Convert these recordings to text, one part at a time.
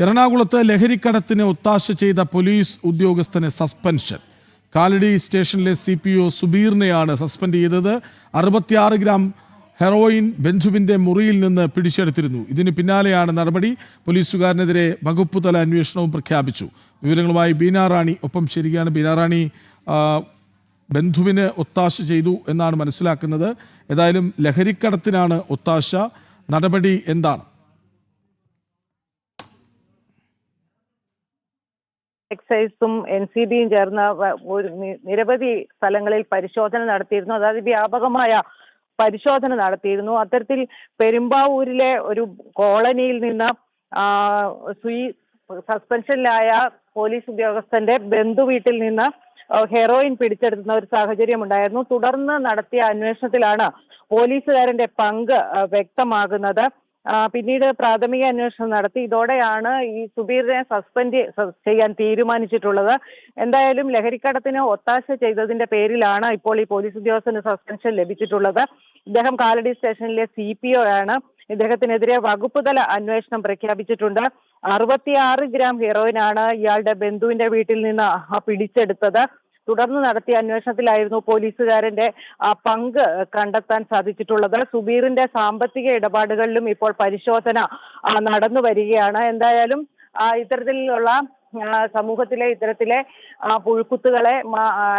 എറണാകുളത്ത് ലഹരിക്കടത്തിന് ഒത്താശ ചെയ്ത പോലീസ് ഉദ്യോഗസ്ഥന് സസ്പെൻഷൻ. കാലടി സ്റ്റേഷനിലെ CPO സുബീറിനെയാണ് സസ്പെൻഡ് ചെയ്തത്. 66 ഗ്രാം ഹെറോയിൻ ബന്ധുവിന്റെ മുറിയിൽ നിന്ന് പിടിച്ചെടുത്തിരുന്നു. ഇതിന് പിന്നാലെയാണ് നടപടി. പോലീസുകാരനെതിരെ വകുപ്പുതല അന്വേഷണവും പ്രഖ്യാപിച്ചു. വിവരങ്ങളുമായി ബീന റാണി ഒപ്പം ശരിയാണ്. ബീന റാണി, ബന്ധുവിന് ഒത്താശ ചെയ്തു എന്നാണ് മനസ്സിലാക്കുന്നത്. ഏതായാലും ലഹരിക്കടത്തിനാണ് ഒത്താശ. നടപടി എന്താണ്? എക്സൈസും NCBയും ചേർന്ന് നിരവധി സ്ഥലങ്ങളിൽ പരിശോധന നടത്തിയിരുന്നു. അതായത് വ്യാപകമായ പരിശോധന നടത്തിയിരുന്നു. അത്തരത്തിൽ പെരുമ്പാവൂരിലെ ഒരു കോളനിയിൽ നിന്ന് സസ്പെൻഷനിലായ പോലീസ് ഉദ്യോഗസ്ഥന്റെ ബന്ധുവീട്ടിൽ നിന്ന് ഹെറോയിൻ പിടിച്ചെടുക്കുന്ന ഒരു സാഹചര്യം ഉണ്ടായിരുന്നു. തുടർന്ന് നടത്തിയ അന്വേഷണത്തിലാണ് പോലീസുകാരന്റെ പങ്ക് വ്യക്തമാകുന്നത്. പിന്നീട് പ്രാഥമിക അന്വേഷണം നടത്തി. ഇതോടെയാണ് ഈ സുബീറിനെ സസ്പെൻഡ് ചെയ്യാൻ തീരുമാനിച്ചിട്ടുള്ളത്. എന്തായാലും ലഹരിക്കടത്തിന് ഒത്താശ ചെയ്തതിന്റെ പേരിലാണ് ഇപ്പോൾ ഈ പോലീസ് ഉദ്യോഗസ്ഥന് സസ്പെൻഷൻ ലഭിച്ചിട്ടുള്ളത്. ഇദ്ദേഹം കാലടി സ്റ്റേഷനിലെ CPO ആണ്. ഇദ്ദേഹത്തിനെതിരെ വകുപ്പുതല അന്വേഷണം പ്രഖ്യാപിച്ചിട്ടുണ്ട്. 66 ഗ്രാം ഹെറോയിനാണ് ഇയാളുടെ ബന്ധുവിന്റെ വീട്ടിൽ നിന്ന് പിടിച്ചെടുത്തത്. തുടർന്ന് നടത്തിയ അന്വേഷണത്തിലായിരുന്നു പോലീസുകാരന്റെ പങ്ക് കണ്ടെത്താൻ സാധിച്ചിട്ടുള്ളത്. സുബീറിന്റെ സാമ്പത്തിക ഇടപാടുകളിലും ഇപ്പോൾ പരിശോധന നടന്നു വരികയാണ്. എന്തായാലും ഇത്തരത്തിലുള്ള സമൂഹത്തിലെ ഇത്തരത്തിലെ പുഴുക്കുത്തുകളെ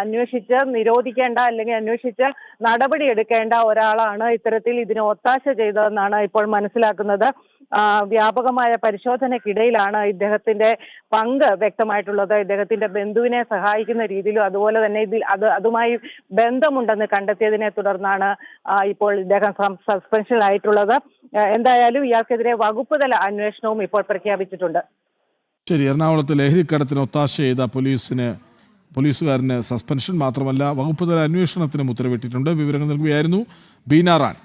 അന്വേഷിച്ച് നിരോധിക്കേണ്ട അല്ലെങ്കിൽ അന്വേഷിച്ച് നടപടിയെടുക്കേണ്ട ഒരാളാണ് ഇത്തരത്തിൽ ഇതിന് ഒത്താശ ചെയ്തതെന്നാണ് ഇപ്പോൾ മനസ്സിലാക്കുന്നത്. വ്യാപകമായ പരിശോധനയ്ക്കിടയിലാണ് ഇദ്ദേഹത്തിന്റെ പങ്ക് വ്യക്തമായിട്ടുള്ളത്. ഇദ്ദേഹത്തിന്റെ ബന്ധുവിനെ സഹായിക്കുന്ന രീതിയിലും അതുപോലെ തന്നെ അതുമായി ബന്ധമുണ്ടെന്ന് കണ്ടെത്തിയതിനെ തുടർന്നാണ് ഇപ്പോൾ ഇദ്ദേഹം സസ്പെൻഷനിലായിട്ടുള്ളത്. എന്തായാലും ഇയാൾക്കെതിരെ വകുപ്പുതല അന്വേഷണവും ഇപ്പോൾ പ്രഖ്യാപിച്ചിട്ടുണ്ട്. ശരി, എറണാകുളത്ത് ലഹരിക്കടത്തിന് ഒത്താശ ചെയ്ത പോലീസുകാരന് സസ്പെൻഷൻ മാത്രമല്ല വകുപ്പുതല അന്വേഷണത്തിനും ഉത്തരവിട്ടിട്ടുണ്ട്. വിവരങ്ങൾ നൽകുകയായിരുന്നു ബീന റാണി.